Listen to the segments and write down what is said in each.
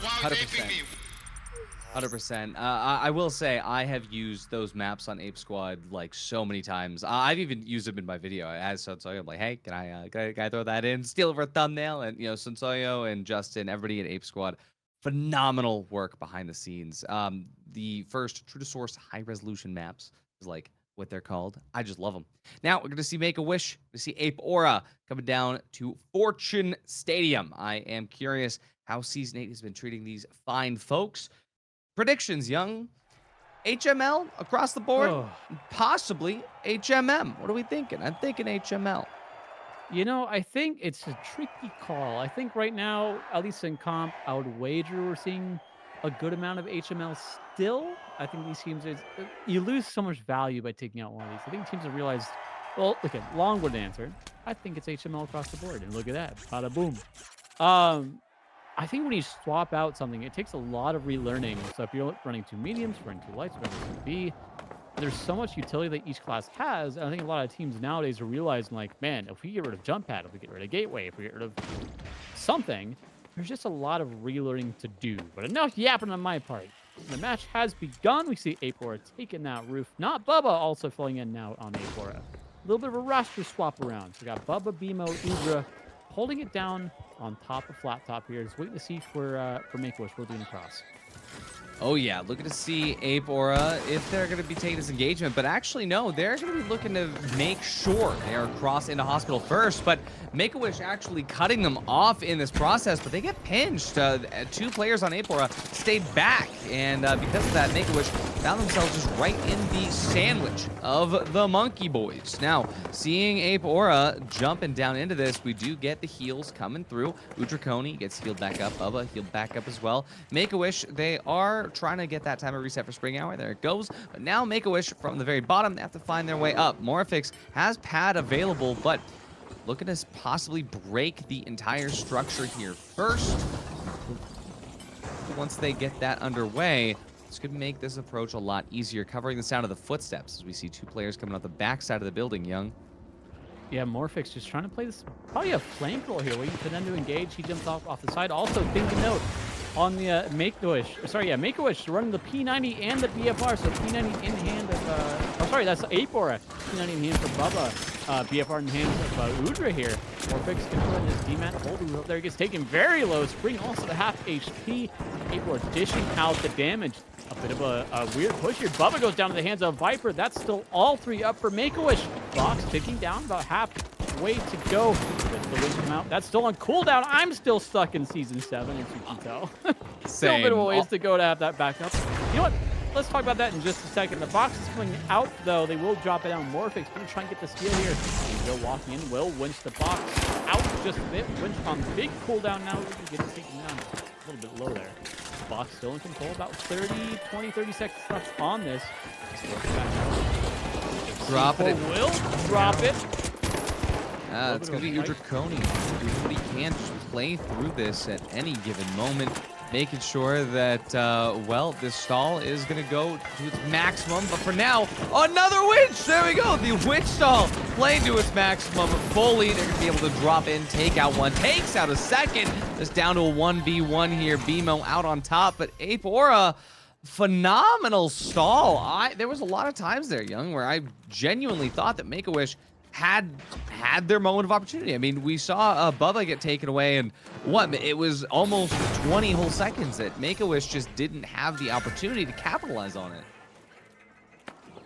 100%. 100%. I will say I have used those maps on Ape Squad like so many times. I've even used them in my video. As Sunsoyo, I'm like, hey, can I throw that in? Steal it for a thumbnail. And Sunsoyo and Justin, everybody at Ape Squad, phenomenal work behind the scenes. The first true to source high resolution maps is like what they're called. I just love them. Now we're gonna see Make a Wish. We see Ape Aura coming down to Fortune Stadium. I am curious how Season 8 has been treating these fine folks. Predictions, Young. HML across the board? Oh. Possibly HMM. What are we thinking? I'm thinking HML. You know, I think it's a tricky call. I think right now, at least in comp, I would wager we're seeing a good amount of HML still. I think these teams, you lose so much value by taking out one of these. I think teams have realized, well, okay, long-winded answer. I think it's HML across the board. And look at that. Bada boom. I think when you swap out something, it takes a lot of relearning. So if you're running two mediums, running two lights, running two B, there's so much utility that each class has. And I think a lot of teams nowadays are realizing, like, man, if we get rid of jump pad, if we get rid of gateway, if we get rid of something, there's just a lot of relearning to do. But enough yapping on my part. The match has begun. We see Ape Aura taking that roof. Not Bubba also filling in now on Ape Aura. A little bit of a roster swap around. So we got Bubba, Bimo, Udra holding it down on top of flat top here. Just waiting to see for Make-A-Wish doing across. Oh yeah, looking to see Ape Aura if they're going to be taking this engagement, but actually no, they're going to be looking to make sure they are crossed into hospital first, but Make-A-Wish actually cutting them off in this process, but they get pinched. Two players on Ape Aura stayed back, and because of that, Make-A-Wish found themselves just right in the sandwich of the Monkey Boys. Now, seeing Ape Aura jumping down into this, we do get the heals coming through. Udraconi gets healed back up, Bubba healed back up as well. Make-A-Wish, they are trying to get that timer reset for Spring Hour. There it goes. But now Make-A-Wish from the very bottom, they have to find their way up. Morphix has pad available, but looking to possibly break the entire structure here first. Once they get that underway, this could make this approach a lot easier, covering the sound of the footsteps as we see two players coming out the backside of the building, Young. Yeah, Morphix just trying to play this, probably a flank roll here, waiting for them to engage. He jumps off the side. Also, thing to note, on the Make-A-Wish running the P90 and the BFR, so P90 in hand of, that's Ape Aura. P90 in hand for Bubba, BFR in hands of Udra here. Morphix can put in his D-man hold up there. He gets taken very low. Spring also to half HP. Ape Aura dishing out the damage. A bit of a weird push here. Bubba goes down to the hands of Viper. That's still all three up for Make-A-Wish. Box ticking down, about halfway to go. The wind come out. That's still on cooldown. I'm still stuck in Season 7, as you can tell. Still a bit of a ways to go to have that back up. You know what? Let's talk about that in just a second. The box is coming out, though. They will drop it down. Morphix going to try and get the steal here. Go walking in. Will winch the box out just a bit. Winch on big cooldown now. We can get it taken down a little bit low there. Box still in control. About 30 seconds left on this. Drop it. Will drop it. It's going to be Udraconi. He can just play through this at any given moment, making sure that, this stall is going to go to its maximum. But for now, another winch! There we go! The winch stall playing to its maximum fully. They're going to be able to drop in, take out one, takes out a second. It's down to a 1v1 here. Bimo out on top, but Ape Aura, phenomenal stall. There was a lot of times there, Young, where I genuinely thought that Make-A-Wish had their moment of opportunity. I mean, we saw Bubba get taken away, and it was almost 20 whole seconds that Make-A-Wish just didn't have the opportunity to capitalize on it.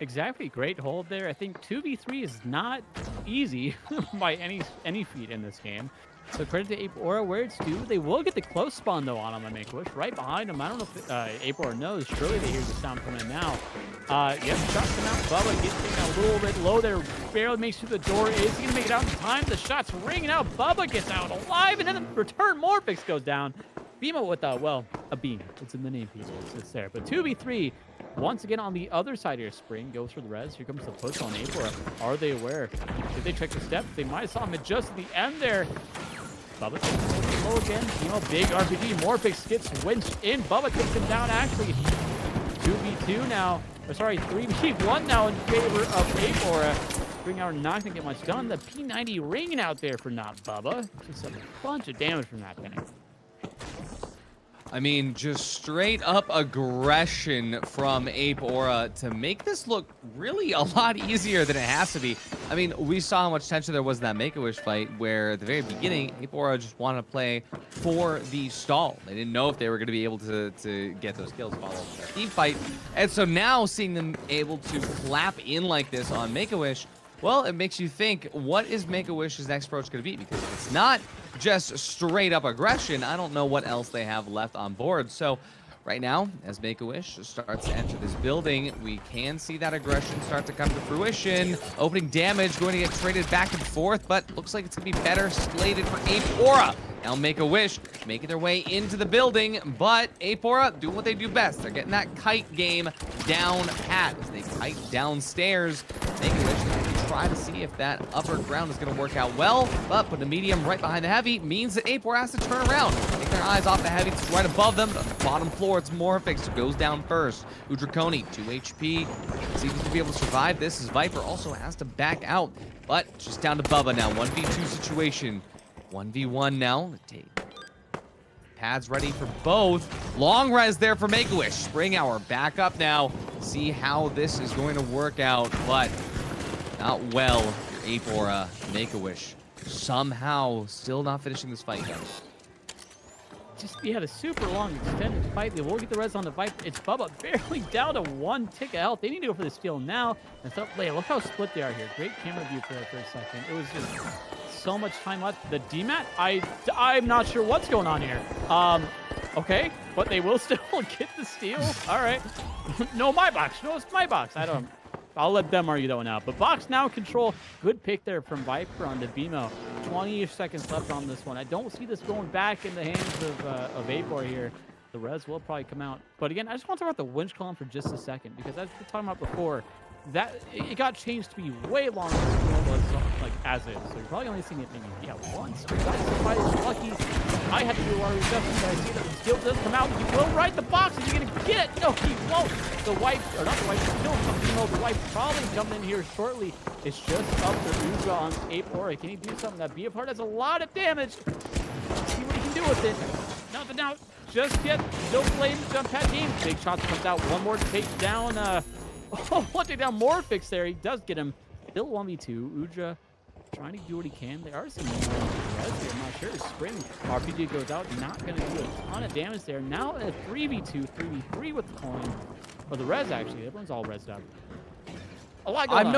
Exactly. Great hold there. I think 2v3 is not easy by any feat in this game. So credit to Ape Aura where it's due. They will get the close spawn, though, on Make-A-Wish. Right behind him. I don't know if Ape Aura knows. Surely they hear the sound coming in now. Yep, shots come out. Bubba gets taken out a little bit low there. Barely makes through the door. Is he going to make it out in time? The shot's ringing out. Bubba gets out alive. And then in return, Morphix goes down. Bimo with, a beam. It's in the name, people. It's there. But 2v3, once again on the other side here. Spring goes for the res. Here comes the push on Ape Aura. Are they aware? Did they check the steps? They might have saw him at just the end there. Bubba takes low again. Big RPG. Morphix gets winched in. Bubba takes him down, actually. 2v2 now. 3v1 now in favor of Ape Aura. Spring Hour not going to get much done. The P90 ringing out there for not Bubba. Just a bunch of damage from that penny. I mean, just straight up aggression from Ape Aura to make this look really a lot easier than it has to be. I mean, we saw how much tension there was in that Make-A-Wish fight where at the very beginning, Ape Aura just wanted to play for the stall. They didn't know if they were going to be able to get those kills following their team fight. And so now seeing them able to clap in like this on Make-A-Wish, well, it makes you think, what is Make-A-Wish's next approach going to be? Because if it's not just straight up aggression, I don't know what else they have left on board. So right now, as Make-A-Wish starts to enter this building, we can see that aggression start to come to fruition. Opening damage going to get traded back and forth, but looks like it's going to be better slated for Ape Aura. Now Make-A-Wish making their way into the building, but Ape Aura doing what they do best. They're getting that kite game down pat as they kite downstairs. Make-A-Wish try to see if that upper ground is going to work out well, but putting a medium right behind the heavy means that Ape Aura has to turn around, take their eyes off the heavy that's right above them. On the bottom floor, it's Morphix who goes down first. Udrakoni, 2 HP. See if he can be able to survive this as Viper also has to back out, but just down to Bubba now. 1v2 situation. 1v1 now. Pads ready for both. Long res there for Make-A-Wish. Spring Hour back up now. See how this is going to work out, but not well for Ape Aura. Make-A-Wish somehow still not finishing this fight, guys. Just, yeah, the super long extended fight. They will get the res on the Viper. It's Bubba barely down to 1 tick of health. They need to go for the steal now. And so, look how split they are here. Great camera view for a second. It was just so much time left. The DMAT, I'm not sure what's going on here. Okay, but they will still get the steal. All right. No, my box. No, it's my box. I'll let them argue that one out. But box now control. Good pick there from Viper on the BMO. 20-ish seconds left on this one. I don't see this going back in the hands of Ape Aura here. The res will probably come out. But again, I just want to talk about the winch column for just a second, because as we were talking about before, that it got changed to be way longer than it was like as is. So you're probably only seeing it maybe once. Somebody is lucky. I had to do a lot of adjustments. I see that the skill does come out. He will ride the box. Is he gonna get it? No, he won't. The wipe, or not the wipe, still something. The wipe probably coming in here shortly. It's just up to Udra on Ape Aura. Can he do something? That BF Heart has a lot of damage. See what he can do with it. Nothing out just yet. No flame jump pad game. Big shots comes out. One more to take down. One take down Morphix there. He does get him. Still 1v2. Udra trying to do what he can. They are seeing res here. I'm not sure. Spring RPG goes out. Not going to do a ton of damage there. Now a 3v2, 3v3 with the coin. Or the res, actually. Everyone's all resed up. A lot going on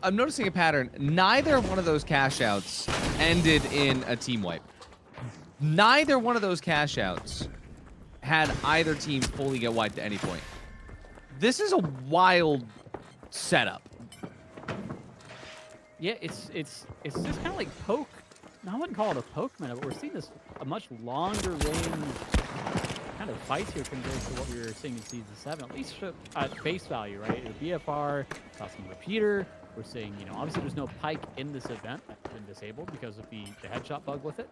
I'm noticing a pattern. Neither one of those cash outs ended in a team wipe. Neither one of those cash outs had either team fully get wiped at any point. This is a wild setup. Yeah, it's just kind of like poke. I wouldn't call it a poke meta, but we're seeing this a much longer range kind of fights here compared to what we were seeing in Season 7, at least at face value, right? The BFR, saw some repeater. We're seeing, obviously there's no pike in this event. That's been disabled because of the headshot bug with it.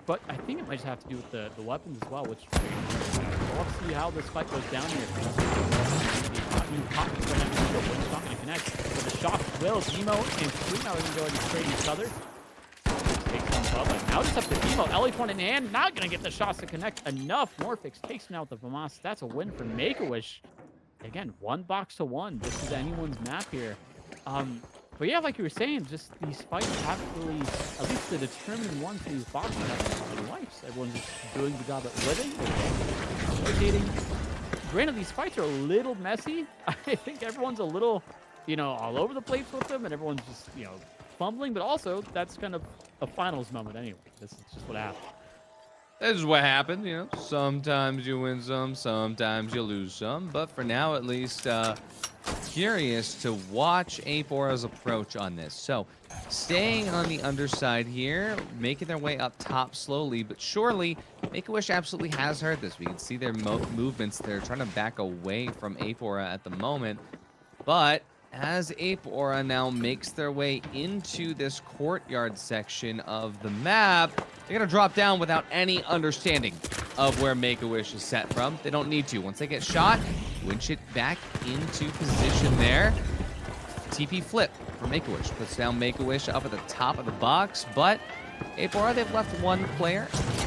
But I think it might just have to do with the weapons as well, which we'll see how this fight goes down here. Not going to connect, but the shock will. Demo and Scream now are going to go ahead and trade each other. Take some up. Now just up to Demo. Ellie1 in hand. Not going to get the shots to connect enough. Morphix takes him out with the Famas. That's a win for Make-A-Wish. Again, 1 box to 1. This is anyone's map here. But yeah, like you were saying, just these fights haven't really, at least the determined ones for these boxes haven't been wipes. Everyone's just doing the job at living, rotating. Granted, these fights are a little messy. I think everyone's a little, all over the place with them, and everyone's just, fumbling. But also, that's kind of a finals moment anyway. This is just what happened. This is what happened, Sometimes you win some, sometimes you lose some. But for now, at least, curious to watch Ape Aura's approach on this. So, staying on the underside here, making their way up top slowly but surely. Make-A-Wish absolutely has heard this. We can see their movements. They're trying to back away from Ape Aura at the moment. But as Ape Aura now makes their way into this courtyard section of the map, they're going to drop down without any understanding of where Make-A-Wish is set from. They don't need to. Once they get shot, winch it back into position there. TP flip for Make-A-Wish. Puts down Make-A-Wish up at the top of the box, but Ape Aura, they've left one player.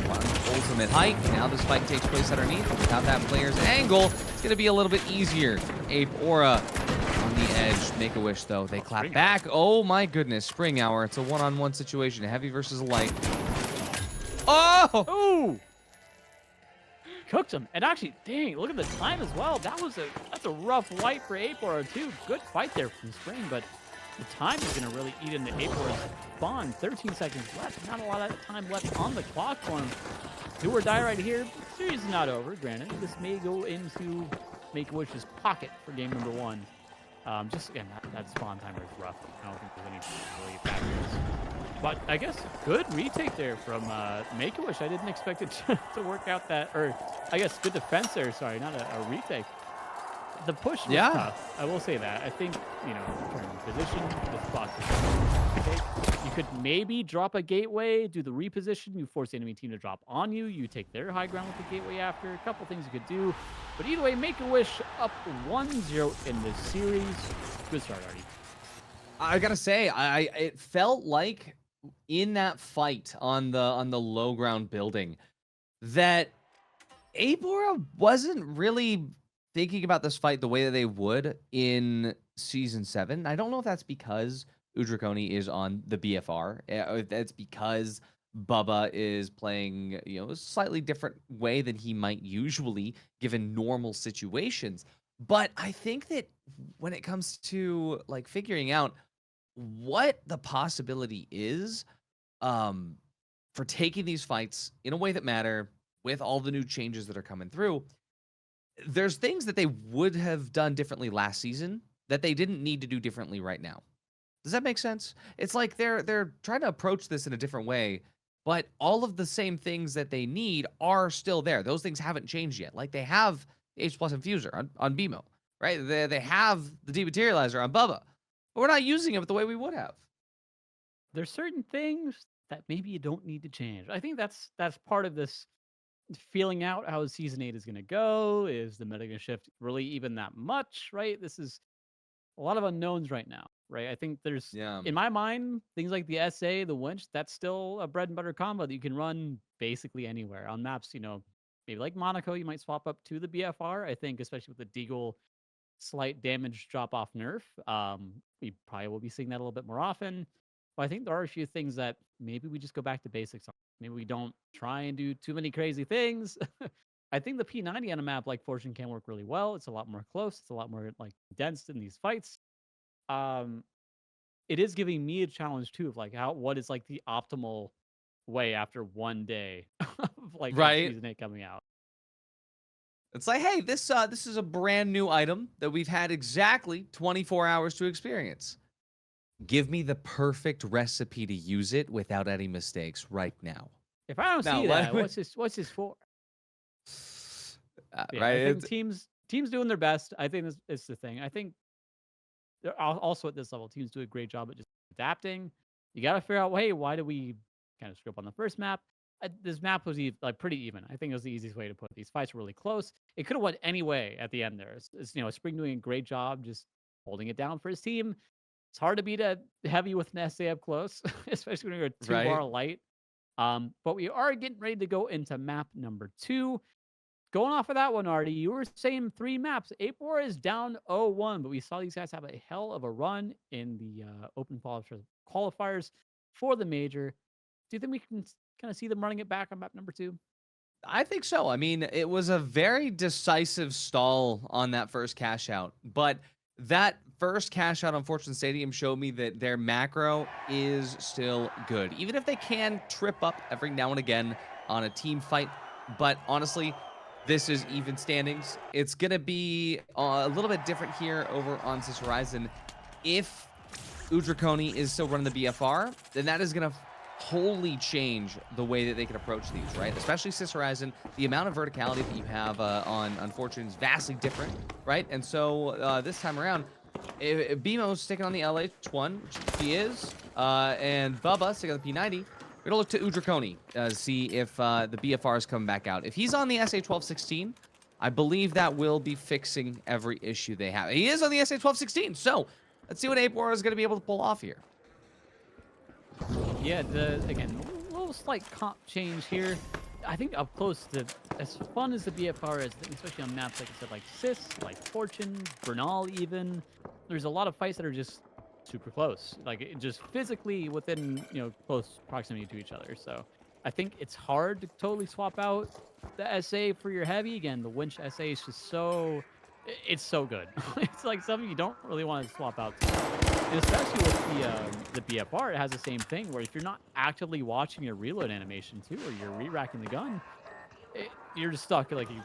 One full ultimate height. Now this fight takes place underneath. Without that player's angle, it's going to be a little bit easier. Ape Aura on the edge. Make-A-Wish, though. They clap back. Oh, my goodness. Spring Hour. It's a one-on-one situation. Heavy versus light. Oh! Ooh! Cooked him. And actually, dang, look at the time as well. That's a rough light for Ape Aura, too. Good fight there from Spring, but the time is going to really eat into Ape Aura's spawn. 13 seconds left. Not a lot of time left on the clock for him. Do or die right here. Series is not over, granted. This may go into Make-A-Wish's pocket for game number 1. Just, again, that spawn timer is rough. I don't think there's any really factors. But I guess good retake there from Make-A-Wish. I didn't expect it to work out that, or I guess good defense there. Sorry, not a retake. The push was tough. I will say that. I think, turn position, this block. You could maybe drop a gateway, do the reposition, you force the enemy team to drop on you, you take their high ground with the gateway after. A couple things you could do. But either way, Make-A-Wish up 1-0 in this series. Good start, Artie. I gotta say, it felt like in that fight on the low ground building that Ape Aura wasn't really thinking about this fight the way that they would in Season 7. I don't know if that's because Udrakoni is on the BFR. That's because Bubba is playing, a slightly different way than he might usually given normal situations. But I think that when it comes to like figuring out what the possibility is for taking these fights in a way that matter with all the new changes that are coming through, there's things that they would have done differently last season that they didn't need to do differently right now. Does that make sense? It's like they're trying to approach this in a different way, but all of the same things that they need are still there. Those things haven't changed yet. Like they have the H+ Infuser on BMO, right? They have the Dematerializer on Bubba, but we're not using it the way we would have. There's certain things that maybe you don't need to change. I think that's part of this feeling out how Season 8 is going to go. Is the meta going to shift really even that much, right? This is a lot of unknowns right now, right? I think there's, in my mind, things like the SA, the Winch, that's still a bread and butter combo that you can run basically anywhere. On maps, maybe like Monaco, you might swap up to the BFR. I think, especially with the Deagle slight damage drop-off nerf, we probably will be seeing that a little bit more often. But I think there are a few things that maybe we just go back to basics on. Maybe we don't try and do too many crazy things. I think the P90 on a map like Fortune can work really well. It's a lot more close. It's a lot more like dense in these fights. It is giving me a challenge too of like what is like the optimal way after one day of like Season 8 coming out. It's like, hey, this is a brand new item that we've had exactly 24 hours to experience. Give me the perfect recipe to use it without any mistakes right now. If I don't see that, what's this for? Right? I think teams doing their best. I think it's the thing. I think also at this level, teams do a great job at just adapting. You got to figure out, hey, why did we kind of screw up on the first map? This map was like pretty even. I think it was the easiest way to put it. These fights were really close. It could have went any way at the end there. It's, Spring doing a great job just holding it down for his team. It's hard to beat a heavy with an SA up close, especially when you're a 2-bar light. But we are getting ready to go into map number 2. Going off of that one, Artie, you were saying 3 maps. Ape Aura is down 0-1, but we saw these guys have a hell of a run in the open qualifiers for the major. Do you think we can kind of see them running it back on map number 2? I think so. I mean, it was a very decisive stall on that first cash out, but that first cash out on Fortune Stadium showed me that their macro is still good, even if they can trip up every now and again on a team fight. But honestly, this is even standings. It's going to be a little bit different here over on Sis Horizon. If Udrakoni is still running the BFR, then that is going to wholly change the way that they can approach these, right? Especially Sis Horizon, the amount of verticality that you have on Fortune is vastly different, right? And so this time around, if BMO's sticking on the LH1, which he is, and Bubba sticking on the P90, we're gonna look to Udrakoni to see if the BFR is coming back out. If he's on the SA-1216, I believe that will be fixing every issue they have. He is on the SA-1216, so let's see what Ape Aura is going to be able to pull off here. Yeah, again, a little slight comp change here. I think up close to as fun as the BFR is, especially on maps like I said, like Sis, like Fortune, Bernal even. There's a lot of fights that are just super close, like just physically within close proximity to each other. So I think it's hard to totally swap out the SA for your heavy. Again, the winch SA is just it's so good. It's like something you don't really want to swap out to. And especially with the BFR, it has the same thing where if you're not actively watching your reload animation too, or you're re-racking the gun, you're just stuck. Like you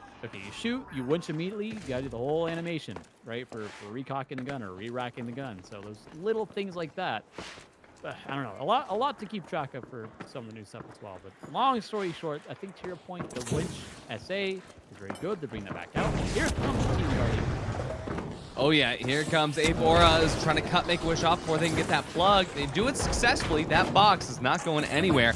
shoot, you winch immediately. You gotta do the whole animation, right, for recocking the gun or re-racking the gun. So those little things like that. I don't know, a lot to keep track of for some of the new stuff as well. But long story short, I think to your point, the winch SA is very good. They're bringing that back out. Here comes Team Guardian. Oh yeah, here comes Ape Aura is trying to cut Make-A-Wish off before they can get that plug. They do it successfully. That box is not going anywhere.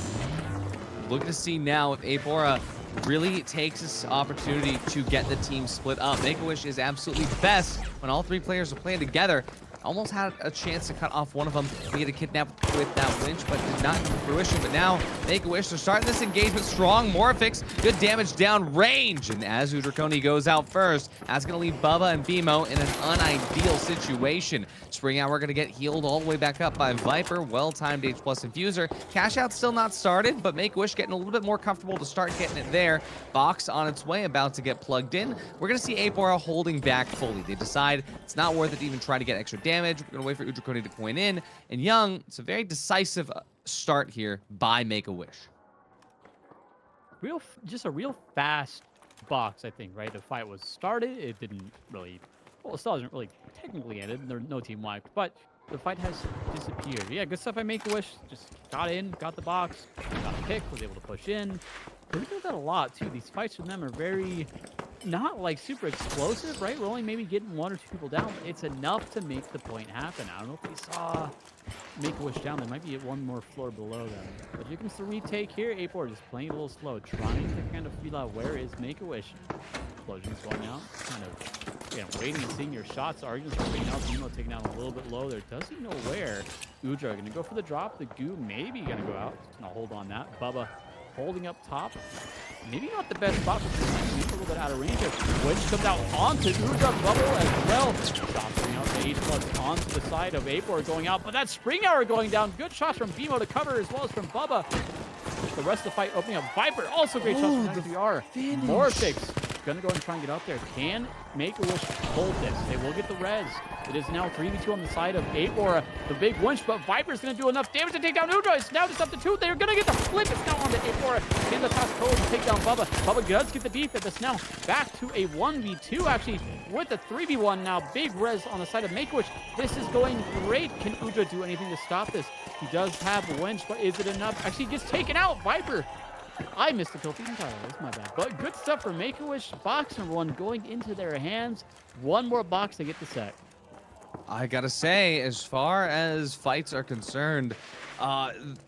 Looking to see now if Ape Aura really takes this opportunity to get the team split up. Make-A-Wish is absolutely best when all three players are playing together. Almost had a chance to cut off one of them to get a kidnap with that winch, but did not come to fruition. But now, Make-A-Wish, they're starting this engagement strong. Morphix, good damage down range. And as Draconi goes out first, that's going to leave Bubba and BMO in an unideal situation. Spring Hour going to get healed all the way back up by Viper. Well-timed H+ Infuser. Cash out still not started, but Make-A-Wish getting a little bit more comfortable to start getting it there. Box on its way, about to get plugged in. We're going to see Ape Aura holding back fully. They decide it's not worth it to even try to get extra damage. We're going to wait for Draconi to coin in. And Young, it's a very decisive start here by Make-A-Wish. Just a real fast box, I think, right? The fight was started. It didn't really, well, it still hasn't really technically ended. There's no team wiped, but the fight has disappeared. Yeah, good stuff by Make-A-Wish. Just got in, got the box, got a pick, was able to push in. We do that a lot, too. These fights from them are very, not like super explosive, right? We're only maybe getting one or two people down, but it's enough to make the point happen. I don't know if we saw Make-A-Wish down. They might be at one more floor below them. But here comes the retake here. Ape Aura just playing a little slow, trying to kind of feel out where is Make-A-Wish. Explosions going out, kind of, again, waiting and seeing your shots. Arguments are taking out. Nemo taking out a little bit low there. Doesn't know where. Udra going to go for the drop. The goo maybe going to go out. Just going to hold on that. Bubba holding up top. Maybe not the best spot, but a little bit out of range. Winch comes out onto Udra Bubble as well. Shots out to H+ onto the side of Ape Aura going out, but that Spring Hour going down. Good shots from BMO to cover as well as from Bubba. The rest of the fight opening up. Viper, also great shots from IVR. Morphix gonna go and try and get up there. Can Make-A-Wish hold this? They will get the res. It is now 3v2 on the side of Ape Aura. The big winch, but Viper's gonna do enough damage to take down Udra. It's now just up to 2. They're gonna get the flip. It's now on the Ape Aura. Can the top code to take down Bubba. Bubba does get the defense. It's now back to a 1v2 actually with a 3v1 now. Big res on the side of Make-A-Wish. This is going great. Can Udra do anything to stop this? He does have a winch, but is it enough? Actually, he gets taken out. Viper. I missed the kill feed entirely. That's my bad. But good stuff for Make-A-Wish. Box number 1 going into their hands. One more box to get the set. I gotta say, as far as fights are concerned,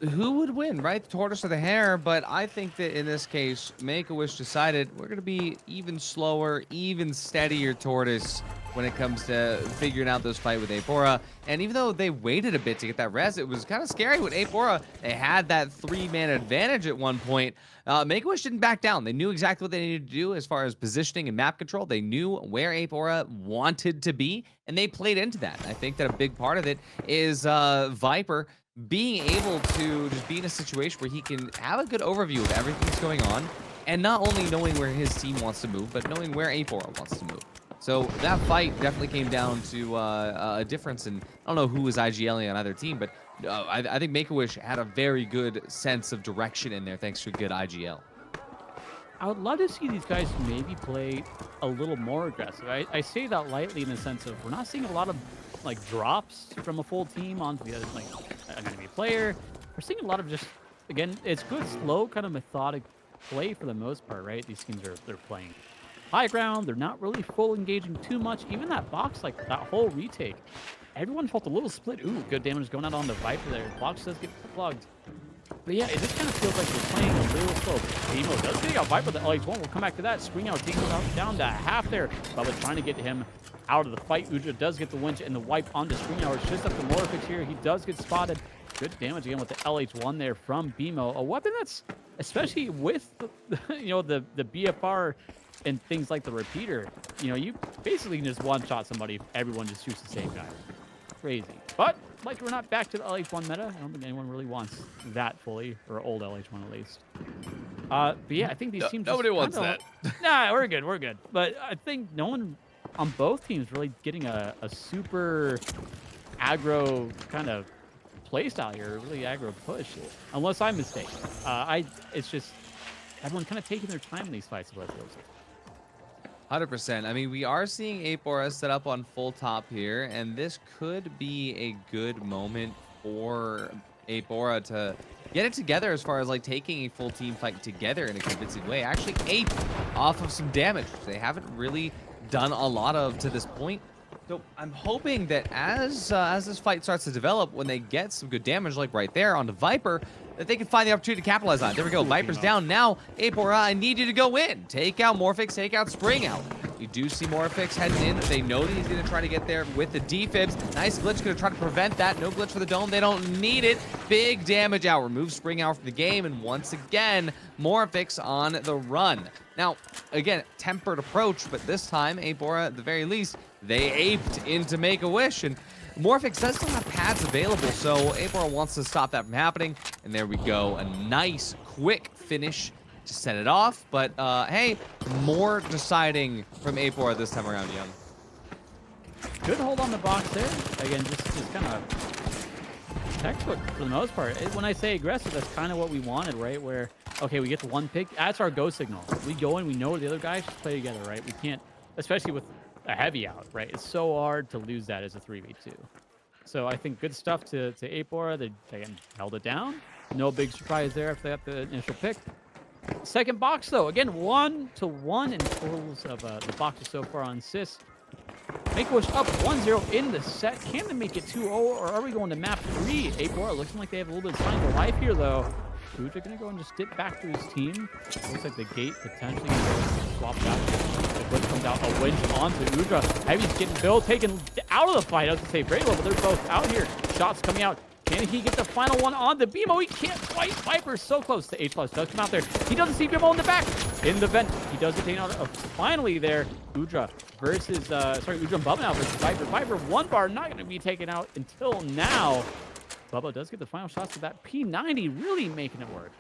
who would win, right? The tortoise or the hare? But I think that in this case, Make-A-Wish decided we're gonna be even slower, even steadier tortoise when it comes to figuring out this fight with Ape Aura. And even though they waited a bit to get that res, it was kind of scary with Ape Aura. They had that 3-man advantage at one point. Make-A-Wish didn't back down. They knew exactly what they needed to do as far as positioning and map control. They knew where Ape Aura wanted to be, and they played into that. I think that a big part of it is Viper being able to just be in a situation where he can have a good overview of everything that's going on, and not only knowing where his team wants to move, but knowing where Ape Aura wants to move. So that fight definitely came down to a difference in, I don't know who was IGLing on either team, but I think Make-A-Wish had a very good sense of direction in there thanks to a good IGL. I would love to see these guys maybe play a little more aggressive. I say that lightly in the sense of we're not seeing a lot of like drops from a full team onto the other, like an enemy player. We're seeing a lot of just, again, it's good, slow, kind of methodic play for the most part, right? These teams they're playing high ground. They're not really full engaging too much. Even that box, like that whole retake, everyone felt a little split. Ooh, good damage going out on the Viper there. Box does get plugged. But yeah, it just kind of feels like we're playing a little slow. Emo does get out Viper. The LH1 will come back to that. Spring Out takes him down to half there. Bubba trying to get him out of the fight. Udra does get the winch and the wipe onto Spring Out. It's just up to Morphix here. He does get spotted. Good damage again with the LH1 there from BMO. A weapon that's especially with the BFR and things like the repeater. You basically can just one-shot somebody if everyone just shoots the same guy. Crazy. But like we're not back to the LH1 meta. I don't think anyone really wants that fully, or old LH1 at least. But yeah, I think these teams. Nobody wants that. Nah, we're good. We're good. But I think no one on both teams really getting a super aggro kind of play style here, really aggro push, unless I'm mistaken. It's just everyone kind of taking their time in these fights. What it feels like. 100%. I mean, we are seeing Apora set up on full top here, and this could be a good moment for Apora to get it together as far as like taking a full team fight together in a convincing way. Actually, Ape off of some damage they haven't really done a lot of to this point. So I'm hoping that as this fight starts to develop, when they get some good damage, like right there onto Viper, that they can find the opportunity to capitalize on it. There we go. Viper's down now. Apora, I need you to go in. Take out Morphix, take out Spring out. You do see Morphix heading in. They know that he's going to try to get there with the defibs. Nice glitch, going to try to prevent that. No glitch for the dome. They don't need it. Big damage out. Remove Spring out from the game. And once again, Morphix on the run. Now, again, tempered approach, but this time, Apora, at the very least, they aped into Make-A-Wish. And Morphix does still have pads available, so Apora wants to stop that from happening. And there we go. A nice, quick finish to set it off. But, hey, more deciding from Apora this time around, Young. Good hold on the box there. Again, just kind of textbook for the most part. When I say aggressive, that's kind of what we wanted, right? Where, okay, we get the one pick. That's our go signal. We go in, we know the other guys just play together, right? We can't, especially with a heavy out, right? It's so hard to lose that as a 3v2. So I think good stuff to Apora. They again held it down. No big surprise there after they got the initial pick. Second box, though. Again, 1-1 in totals of the boxes so far on Sis. Make-A-Wish up 1-0 in the set. Can they make it 2-0, or are we going to map 3? Apora looking like they have a little bit of signs of life here, though. Udra going to go and just dip back to his team. Looks like the gate potentially going to swap back. The glitch comes out, a winch onto Udra. Heavy's getting Bill taken out of the fight. I was going to say very low, but they're both out here. Shots coming out. Can he get the final one on the BMO? He can't quite. Viper's so close to H+. Does come out there. He doesn't see BMO in the back. In the vent. He does get taken out. Finally there, Udra versus, Udra and Bubba now versus Viper. Viper, one bar, not going to be taken out until now. Bubba does get the final shots of that P90, really making it work.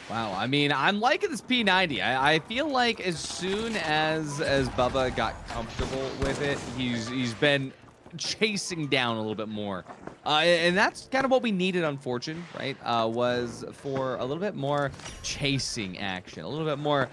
Wow, I mean, I'm liking this P90. I feel like as soon as Bubba got comfortable with it, he's been chasing down a little bit more. And that's kind of what we needed, unfortunately, right? Was for a little bit more chasing action, a little bit more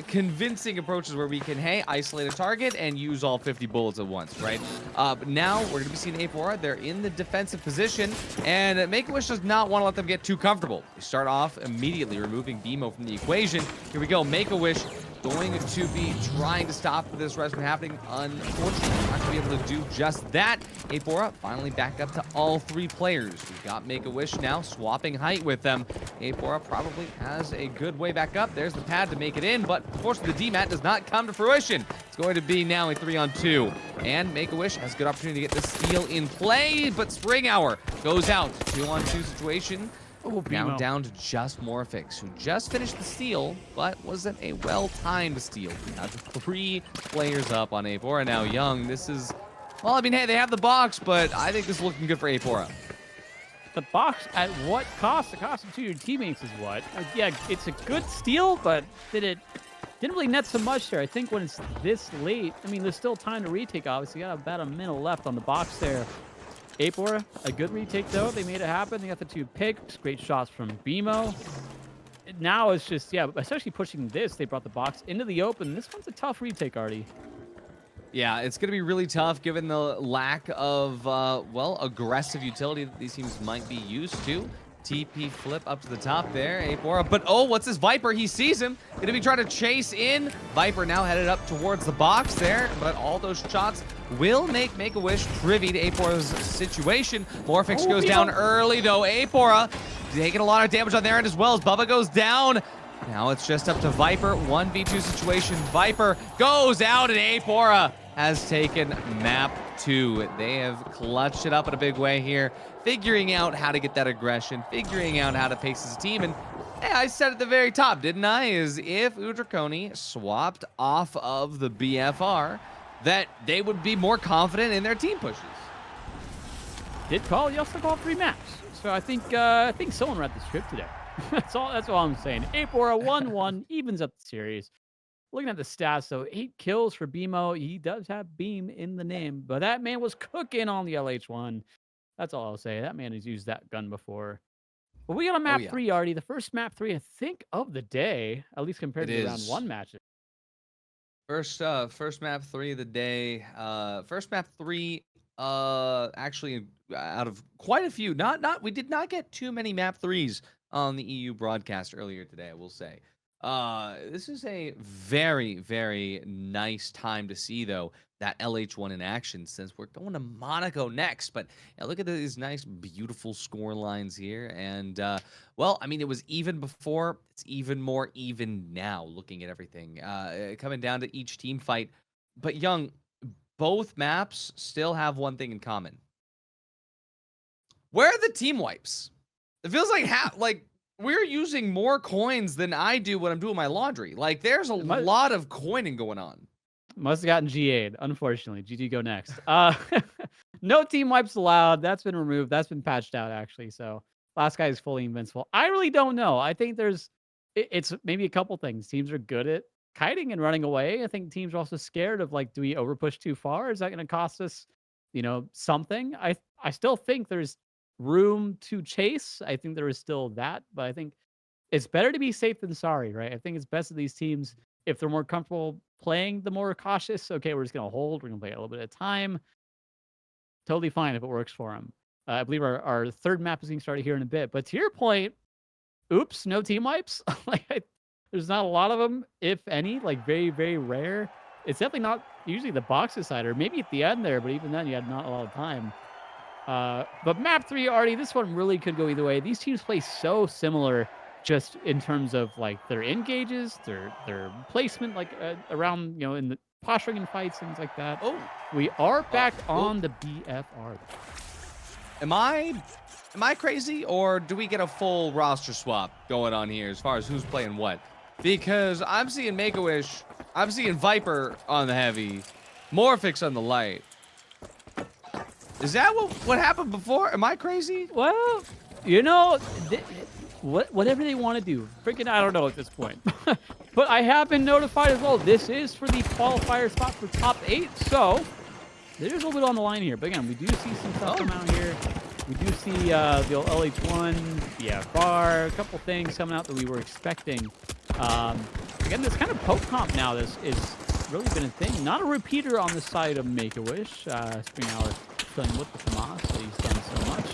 convincing approaches where we can, hey, isolate a target and use all 50 bullets at once, right? But now we're going to be seeing Apora. They're in the defensive position, and Make-A-Wish does not want to let them get too comfortable. They start off immediately removing BMO from the equation. Here we go. Make-A-Wish going to be trying to stop this rush from happening. Unfortunately, not going to be able to do just that. Apora finally back up to all 3 players. We've got Make-A-Wish now swapping height with them. Apora probably has a good way back up. There's the pad to make it in, but unfortunately the DMAT does not come to fruition. It's going to be now a 3-on-2. And Make-A-Wish has a good opportunity to get the steal in play, but Spring Hour goes out. 2-on-2 situation. Oh, now down to just Morphix, who just finished the steal, but wasn't a well-timed steal. We have 3 players up on Apora now. Young, this is, well, I mean, hey, they have the box, but I think this is looking good for Apora. The box at what cost? The cost of 2 of your teammates is what? Yeah, it's a good steal, but didn't really net so much there. I think when it's this late, I mean, there's still time to retake, obviously. You got about a minute left on the box there. Apora, a good retake, though. They made it happen. They got the 2 picks. Great shots from BMO. Now it's just, yeah, especially pushing this. They brought the box into the open. This one's a tough retake, Artie. Yeah, it's going to be really tough given the lack of, well, aggressive utility that these teams might be used to. TP flip up to the top there, Apora. But, oh, what's this Viper? He sees him. Going to be trying to chase in. Viper now headed up towards the box there, but all those shots will make a wish privy to Apora's situation. Morphix goes down early, though. Apora taking a lot of damage on their end as well as Bubba goes down. Now it's just up to Viper. 1v2 situation. Viper goes out, and Apora has taken map 2. They have clutched it up in a big way here, figuring out how to get that aggression, figuring out how to pace his team. And hey, I said at the very top, didn't I? Is if Udrakoni swapped off of the BFR, that they would be more confident in their team pushes. Did call? You also called 3 maps. So I think someone read the script today. That's all I'm saying. Apora 1-1 evens up the series. Looking at the stats, though, 8 kills for BMO. He does have Beam in the name, but that man was cooking on the LH1. That's all I'll say. That man has used that gun before. But we got a map 3 already. The first map 3, I think, of the day, at least compared to the round 1 matches. First map 3 of the day. First map 3. Actually, out of quite a few. We did not get too many map 3s on the EU broadcast earlier today, I will say. This is a very, very nice time to see, though, that LH1 in action, since we're going to Monaco next. But yeah, look at these nice, beautiful score lines here. And, well, I mean, it was even before. It's even more even now, looking at everything. Coming down to each team fight. But, Young, both maps still have one thing in common. Where are the team wipes? It feels like we're using more coins than I do when I'm doing my laundry. Like, there's a lot of coining going on. Must have gotten GA'd, unfortunately. GG go next. No team wipes allowed. That's been removed. That's been patched out, actually. So last guy is fully invincible. I really don't know. I think it's maybe a couple things. Teams are good at kiting and running away. I think teams are also scared of, like, do we overpush too far? Is that going to cost us, something? I still think there's room to chase. I think there is still that, but I think it's better to be safe than sorry, right? I think it's best of these teams, if they're more comfortable playing the more cautious, okay, we're just going to hold. We're going to play a little bit at a time. Totally fine if it works for them. I believe our third map is getting started here in a bit. But to your point, oops, no team wipes. There's not a lot of them, if any, like very, very rare. It's definitely not usually the box decider. Maybe at the end there, but even then you had not a lot of time. But map 3 already, this one really could go either way. These teams play so similar, just in terms of, like, their engages, their placement, like around, in the posturing and fights, things like that. Oh, we are back on the BFR. Am I crazy, or do we get a full roster swap going on here as far as who's playing what? Because I'm seeing Make-A-Wish, I'm seeing Viper on the heavy, Morphix on the light. Is that what happened before? Am I crazy? Well, whatever they want to do. Freaking, I don't know at this point. But I have been notified as well. This is for the qualifier spot for top 8. So there's a little bit on the line here. But again, we do see some stuff come out here. We do see the old LH1, BFR, a couple things coming out that we were expecting. Again, this kind of poke comp now is really been a thing. Not a repeater on the side of Make-A-Wish. Springhour done with the FAMAS that he's done so much.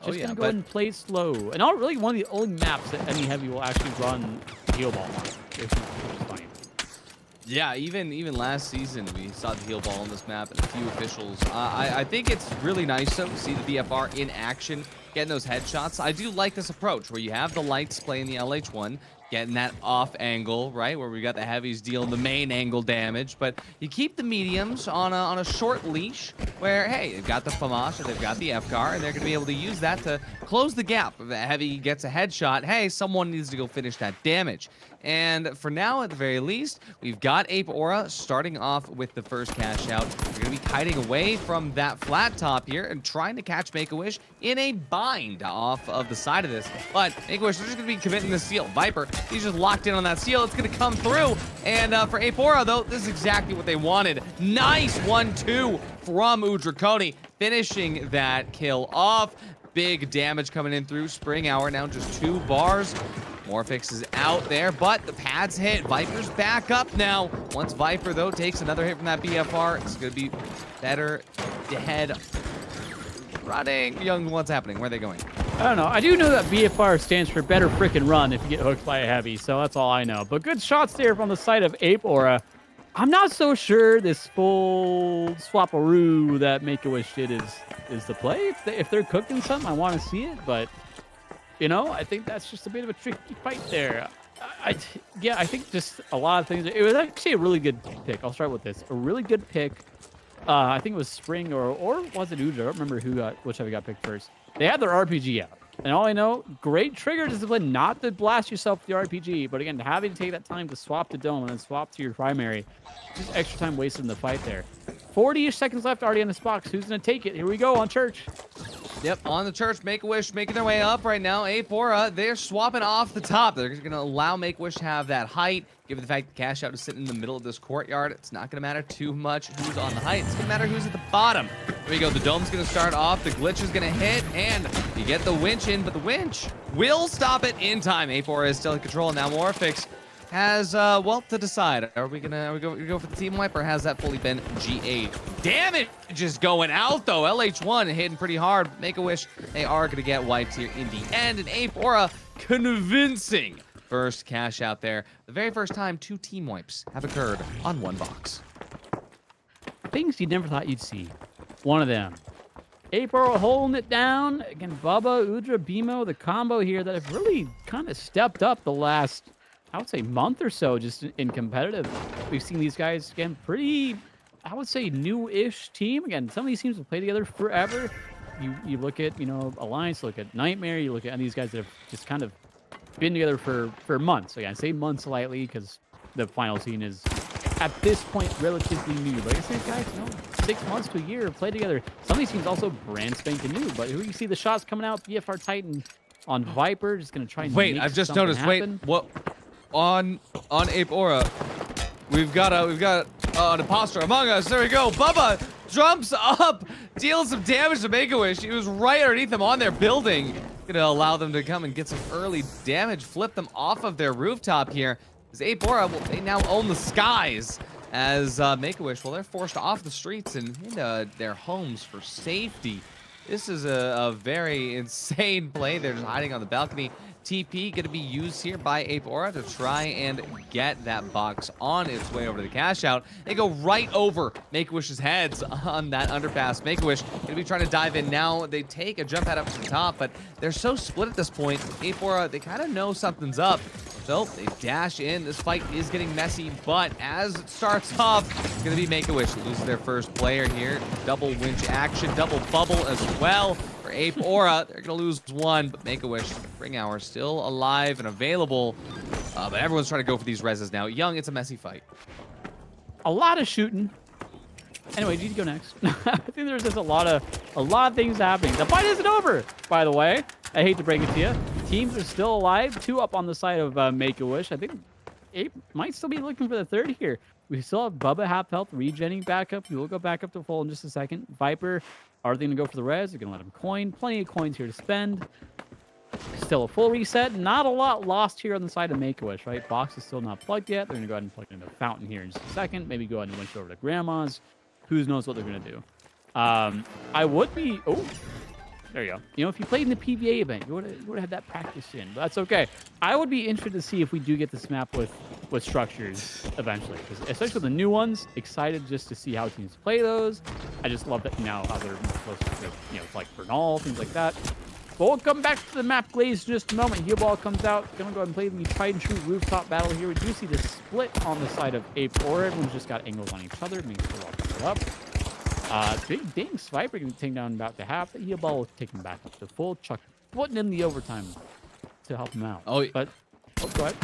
Just gonna go ahead and play slow. And not really one of the only maps that any heavy will actually run heal ball on, which is funny. Yeah, even last season we saw the heal ball on this map and a few officials. I think it's really nice though to see the BFR in action, getting those headshots. I do like this approach where you have the lights playing the LH1, getting that off angle, right, where we got the heavies dealing the main angle damage, but you keep the mediums on a short leash where, hey, they've got the FAMAS or they've got the FCAR, and they're going to be able to use that to close the gap. If a heavy gets a headshot, hey, someone needs to go finish that damage. And for now, at the very least, we've got Ape Aura starting off with the first cash out. We're going to be kiting away from that flat top here and trying to catch Make-A-Wish in a bind off of the side of this. But Make-A-Wish, they're just going to be committing the steal. Viper, he's just locked in on that steal. It's going to come through. And for Ape Aura, though, this is exactly what they wanted. Nice 1-2 from Udrakoni, finishing that kill off. Big damage coming in through Springhour. Now just 2 bars. Morphix is out there, but the pads hit. Viper's back up now. Once Viper, though, takes another hit from that BFR, it's going to be better dead. Running. Young, what's happening? Where are they going? I don't know. I do know that BFR stands for better frickin' run if you get hooked by a heavy, so that's all I know. But good shots there from the side of Ape Aura. I'm not so sure this full swap-a-roo that Make-A-Wish did is the play. If they're cooking something, I want to see it, but... I think that's just a bit of a tricky fight there. Yeah, I think just a lot of things. It was actually a really good pick. I'll start with this. A really good pick. I think it was Spring or was it Uja? I don't remember whichever got picked first. They had their RPG out. And all I know, great trigger discipline, not to blast yourself with the RPG, but again, having to take that time to swap to dome and then swap to your primary, just extra time wasted in the fight there. 40-ish seconds left already on this box. Who's going to take it? Here we go on Church. Yep, on the Church, Make-A-Wish making their way up right now. Apora, they're swapping off the top. They're going to allow Make-A-Wish to have that height. Given the fact that Cash Out is sitting in the middle of this courtyard, it's not going to matter too much who's on the height. It's going to matter who's at the bottom. There we go. The dome's going to start off. The glitch is going to hit, and you get the winch in, but the winch will stop it in time. Apora is still in control. Now Morphix has, well, to decide. Are we gonna go for the team wipe, or has that fully been GA'd? Damage is going out, though. LH1 hitting pretty hard. Make-A-Wish, they are gonna get wiped here in the end. And Apora, convincing first cash out there. The very first time 2 team wipes have occurred on one box. Things you never thought you'd see. One of them. Apora holding it down. Again, Bubba, Udra, Bimo, the combo here that have really kind of stepped up the last, I would say, month or so just in competitive. We've seen these guys, again, pretty, I would say, new-ish team. Again, some of these teams have played together forever. You look at, Alliance, look at Nightmare, you look at these guys that have just kind of been together for months. Again, I say months lightly because the final scene is, at this point, relatively new. But I guess these guys, 6 months to a year have played together. Some of these teams also brand spanking new. But here you see the shots coming out, BFR Titan on Viper, just going to try and wait, I've just noticed, happen. Wait, what? On Apora, we've got an imposter among us. There we go. Bubba jumps up, deals some damage to Make-A-Wish. He was right underneath them on their building. Gonna allow them to come and get some early damage, flip them off of their rooftop here. As Apora, well, they now own the skies. As Make-A-Wish, well, they're forced off the streets and into their homes for safety. This is a very insane play. They're just hiding on the balcony. TP going to be used here by Apora to try and get that box on its way over to the cash out. They go right over Make-A-Wish's heads on that underpass. Make-A-Wish going to be trying to dive in now. They take a jump pad up to the top, but they're so split at this point. Apora, they kind of know something's up. So they dash in. This fight is getting messy, but as it starts off, it's going to be Make-A-Wish loses their first player here. Double winch action, double bubble as well. For Apora, they're going to lose one, but Make-A-Wish, Spring Hour still alive and available. But everyone's trying to go for these reses now. Young, it's a messy fight. A lot of shooting. Anyway, you go next. I think there's just a lot of things happening. The fight isn't over, by the way. I hate to break it to you. Teams are still alive. 2 up on the side of Make-A-Wish. I think Ape might still be looking for the third here. We still have Bubba half health, regenning back up. We will go back up to full in just a second. Viper, are they going to go for the res? They're going to let him coin. Plenty of coins here to spend. Still a full reset. Not a lot lost here on the side of Make-A-Wish, right? Box is still not plugged yet. They're going to go ahead and plug it into the fountain here in just a second. Maybe go ahead and winch over to Grandma's. Who knows what they're going to do. I would be... Oh, there you go. If you played in the PVA event, you would have had that practice in. But that's okay. I would be interested to see if we do get this map with structures eventually. Especially with the new ones. Excited just to see how teams play those. I just love that now how they're closer to, it's like Bernal, things like that. But we'll come back to the map glaze in just a moment. Heel Ball comes out. Gonna go ahead and play the tried and true rooftop battle here. We do see the split on the side of Apora. Everyone's just got angles on each other. Makes sure all comes up. Big ding. Viper going to take down about the half. The heel Ball will take him back up to full. Chuck putting in the overtime to help him out. Oh, but go ahead.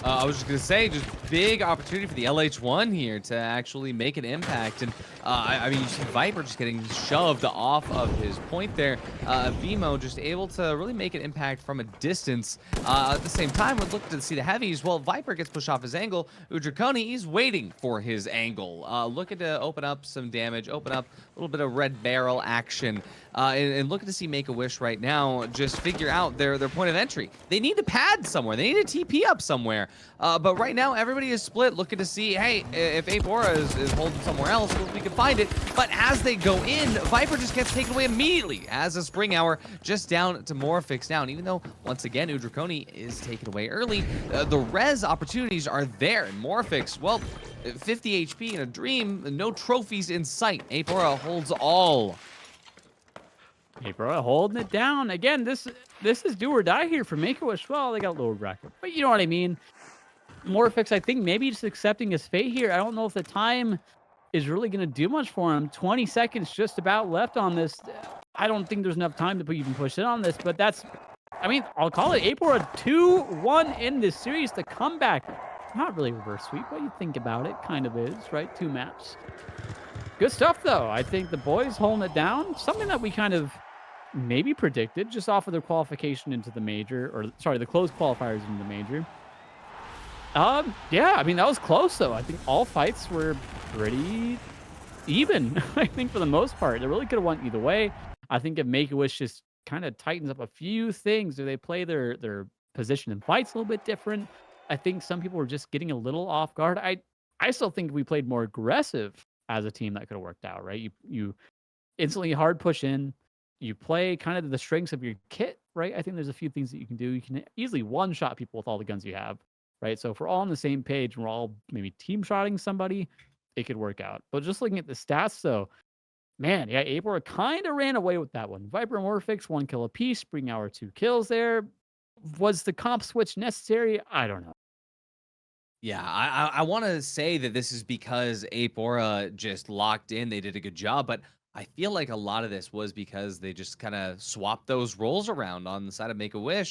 I was just going to say, just big opportunity for the LH1 here to actually make an impact. And, I mean, you see Viper just getting shoved off of his point there. Vimo just able to really make an impact from a distance. At the same time, we're looking to see the heavies. Well, Viper gets pushed off his angle. Udraconi, he's waiting for his angle. Looking to open up some damage, open up a little bit of red barrel action. And looking to see Make-A-Wish right now just figure out their point of entry. They need to pad somewhere. They need to TP up somewhere. But right now, everybody is split, looking to see, hey, if Apora is holding somewhere else, we can find it. But as they go in, Viper just gets taken away immediately as a Spring Hour just down to Morphix now. And even though, once again, Udraconi is taken away early, the res opportunities are there. And Morphix, well, 50 HP in a dream, no trophies in sight. Apora holds all. Apora holding it down. Again, this this is do or die here for Make-A-Wish. Well, they got lower bracket, but you know what I mean. Morphix, I think maybe just accepting his fate here. I don't know if the time is really going to do much for him. 20 seconds just about left on this. I don't think there's enough time to even push in on this, but that's, I mean, I'll call it April a 2-1 in this series. The comeback, not really reverse sweep, but you think about it, kind of is, right? 2 maps. Good stuff, though. I think the boys holding it down. Something that we kind of maybe predicted just off of their qualification into the major, or sorry, the closed qualifiers into the major. Yeah, I mean, that was close, though. I think all fights were pretty even, I think, for the most part. They really could have went either way. I think if Make-A-Wish just kind of tightens up a few things, or they play their position in fights a little bit different, I think some people were just getting a little off guard. I still think if we played more aggressive as a team, that could have worked out, right? You instantly hard push in, you play kind of the strengths of your kit, right? I think there's a few things that you can do. You can easily one-shot people with all the guns you have, right? So if we're all on the same page and we're all maybe team shotting somebody, it could work out. But just looking at the stats, though, man, yeah, Abor kind of ran away with that one. Viper and Warfix, 1 kill apiece, Spring Hour, 2 kills there. Was the comp switch necessary? I don't know. Yeah, I want to say that this is because Ape Aura just locked in. They did a good job, but I feel like a lot of this was because they just kind of swapped those roles around on the side of Make a Wish.